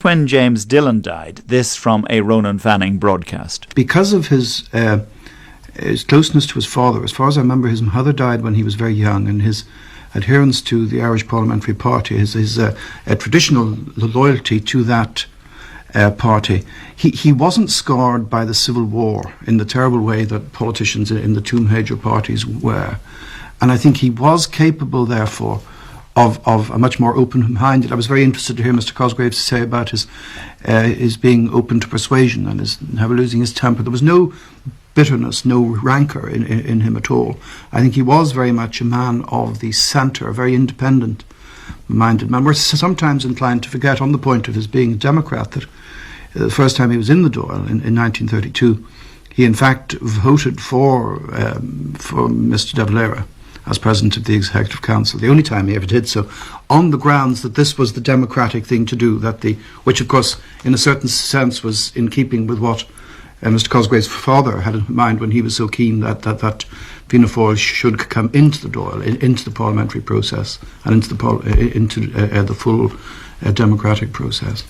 when James Dillon died. This from a Ronan Fanning broadcast. Because of his closeness to his father, as far as I remember, his mother died when he was very young, and his adherence to the Irish Parliamentary Party, his traditional loyalty to that party, he wasn't scarred by the Civil War in the terrible way that politicians in the two major parties were. And I think he was capable, therefore, of a much more open-minded. I was very interested to hear Mr. Cosgrave say about his being open to persuasion and his never losing his temper. There was no bitterness, no rancour in him at all. I think he was very much a man of the centre, a very independent-minded man. We're sometimes inclined to forget, on the point of his being a Democrat, that the first time he was in the Dáil in 1932, he in fact voted for Mr. De Valera as President of the Executive Council, the only time he ever did so, on the grounds that this was the democratic thing to do, which of course in a certain sense was in keeping with what Mr. Cosgrave's father had in mind when he was so keen that Fianna Fáil should come into the Dáil, into the parliamentary process and into the full democratic process.